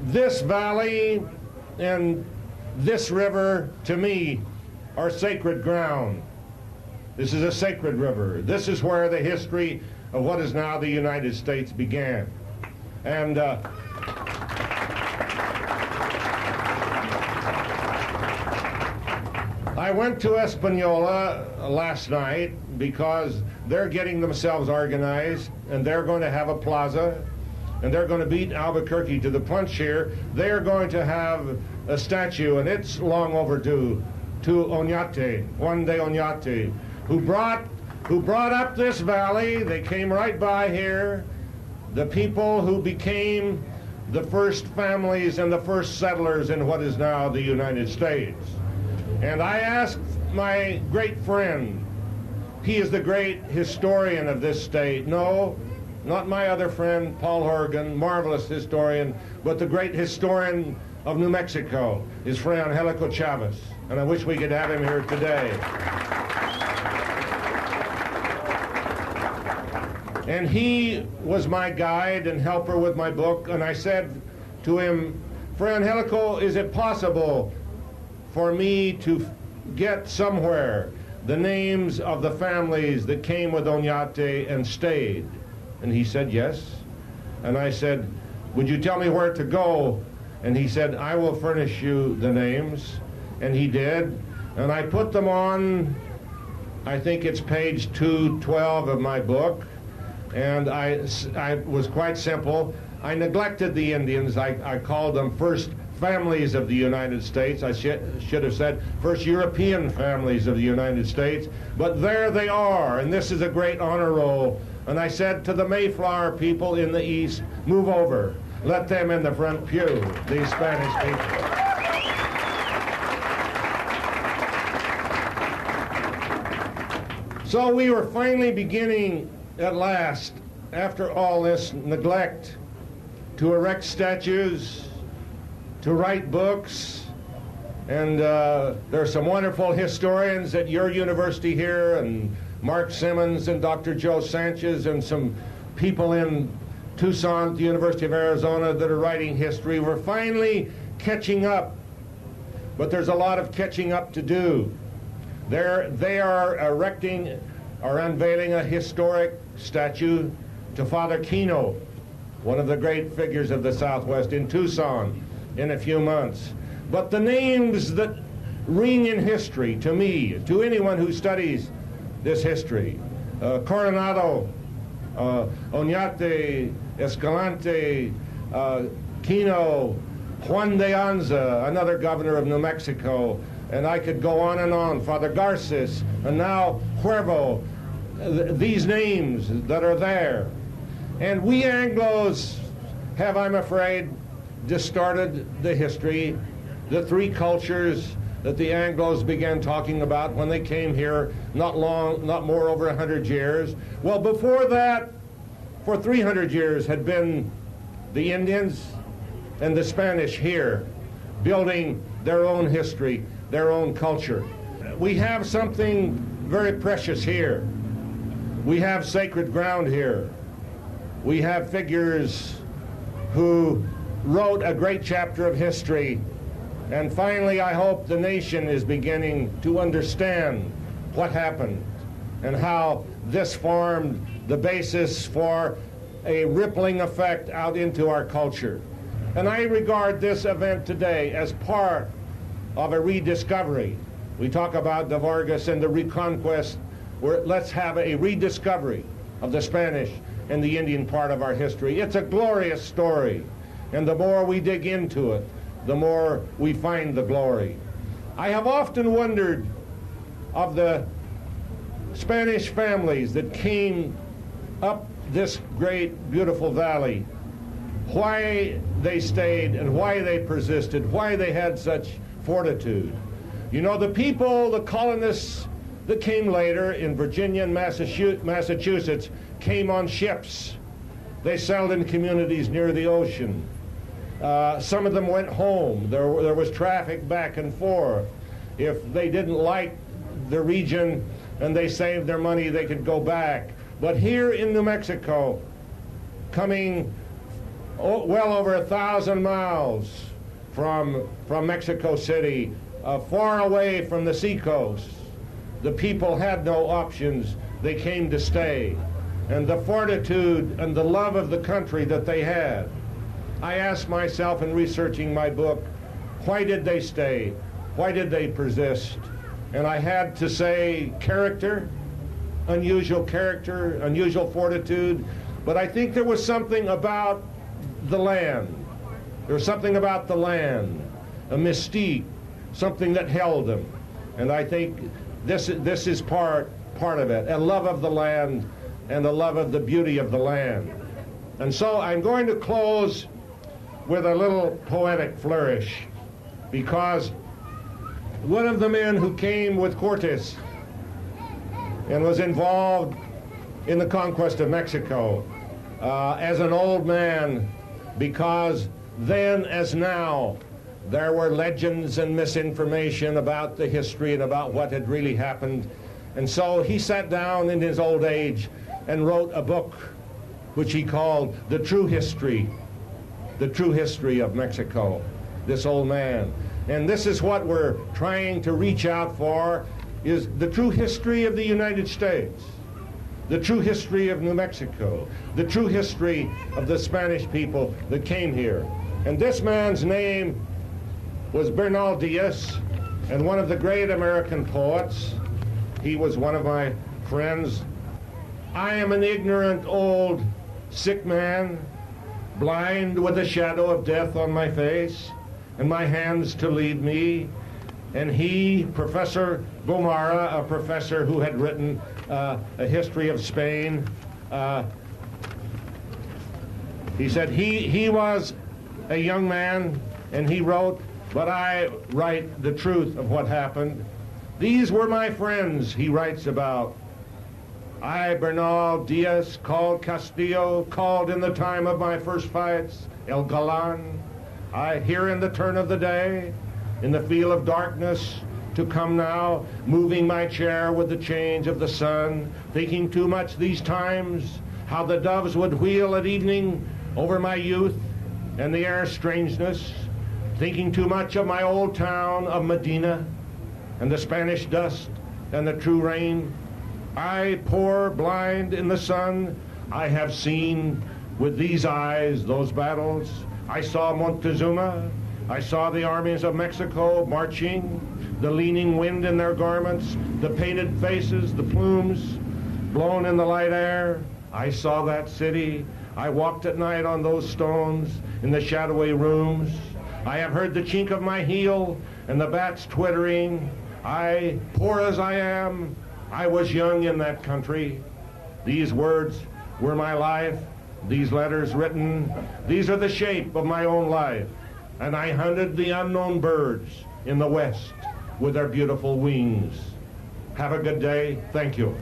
This valley and this river, to me, are sacred ground. This is a sacred river. This is where the history of what is now the United States began. And I went to Espanola last night because they're getting themselves organized, and they're going to have a plaza, and they're going to beat Albuquerque to the punch here. They're going to have a statue, and it's long overdue, to Oñate, Juan de Oñate, who brought up this valley. They came right by here. The people who became the first families and the first settlers in what is now the United States. And I asked my great friend, he is the great historian of this state. No, not my other friend, Paul Horgan, marvelous historian, but the great historian of New Mexico, is Fray Angelico Chavez. And I wish we could have him here today. And he was my guide and helper with my book, and I said to him, Fray Angelico, is it possible for me to get somewhere the names of the families that came with Oñate and stayed? And he said, yes. And I said, would you tell me where to go? And he said, I will furnish you the names. And he did. And I put them on, I think it's page 212 of my book. And I was quite simple. I neglected the Indians. I called them first families of the United States. I should have said first European families of the United States. But there they are, and this is a great honor roll. And I said to the Mayflower people in the East, move over. Let them in the front pew, these Spanish people. So we were finally beginning at last, after all this neglect, to erect statues, to write books, and there are some wonderful historians at your university here, and Mark Simmons and Dr. Joe Sanchez, and some people in Tucson at the University of Arizona that are writing history. We're finally catching up, but there's a lot of catching up to do. They are erecting or unveiling a historic statue to Father Kino, one of the great figures of the Southwest, in Tucson in a few months. But the names that ring in history to me, to anyone who studies this history, Coronado, Oñate, Escalante, Kino, Juan de Anza, another governor of New Mexico, and I could go on, Father Garces, and now Cuervo, these names that are there. And we Anglos have, I'm afraid, distorted the history, the three cultures that the Anglos began talking about when they came here not more over 100 years. Well, before that, for 300 years had been the Indians and the Spanish here, building their own history, their own culture. We have something very precious here. We have sacred ground here. We have figures who wrote a great chapter of history. And finally, I hope the nation is beginning to understand what happened and how this formed the basis for a rippling effect out into our culture. And I regard this event today as part of a rediscovery. We talk about the Vargas and the reconquest. Let's have a rediscovery of the Spanish and the Indian part of our history. It's a glorious story, and the more we dig into it, the more we find the glory. I have often wondered of the Spanish families that came up this great, beautiful valley, why they stayed and why they persisted, why they had such fortitude. You know, the people, the colonists that came later in Virginia and Massachusetts came on ships. They settled in communities near the ocean. Some of them went home. There was traffic back and forth. If they didn't like the region and they saved their money, they could go back. But here in New Mexico, coming well over 1,000 miles from Mexico City, far away from the seacoast. The people had no options. They came to stay. And the fortitude and the love of the country that they had. I asked myself in researching my book, why did they stay? Why did they persist? And I had to say character, unusual fortitude, but I think there was something about the land. There was something about the land, a mystique, something that held them. And I think this is part of it, a love of the land and a love of the beauty of the land. And so I'm going to close with a little poetic flourish, because one of the men who came with Cortes and was involved in the conquest of Mexico as an old man, because then as now there were legends and misinformation about the history and about what had really happened. And so he sat down in his old age and wrote a book which he called The True History of Mexico, this old man. And this is what we're trying to reach out for, is the true history of the United States, the true history of New Mexico, the true history of the Spanish people that came here. And this man's name was Bernal Diaz, and one of the great American poets. He was one of my friends. I am an ignorant, old, sick man, blind with the shadow of death on my face, and my hands to lead me. And he, Professor Gomara, a professor who had written a history of Spain, he said he was a young man, and he wrote, but I write the truth of what happened. These were my friends, he writes about. I, Bernal Diaz, called Castillo, called in the time of my first fights, El Galan. I, here in the turn of the day, in the field of darkness, to come now, moving my chair with the change of the sun, thinking too much these times, how the doves would wheel at evening over my youth and the air strangeness, thinking too much of my old town of Medina and the Spanish dust and the true rain. I, poor, blind in the sun, I have seen with these eyes those battles. I saw Montezuma. I saw the armies of Mexico marching, the leaning wind in their garments, the painted faces, the plumes blown in the light air. I saw that city. I walked at night on those stones in the shadowy rooms. I have heard the chink of my heel and the bats twittering. I, poor as I am, I was young in that country. These words were my life. These letters written, these are the shape of my own life. And I hunted the unknown birds in the west with their beautiful wings. Have a good day. Thank you.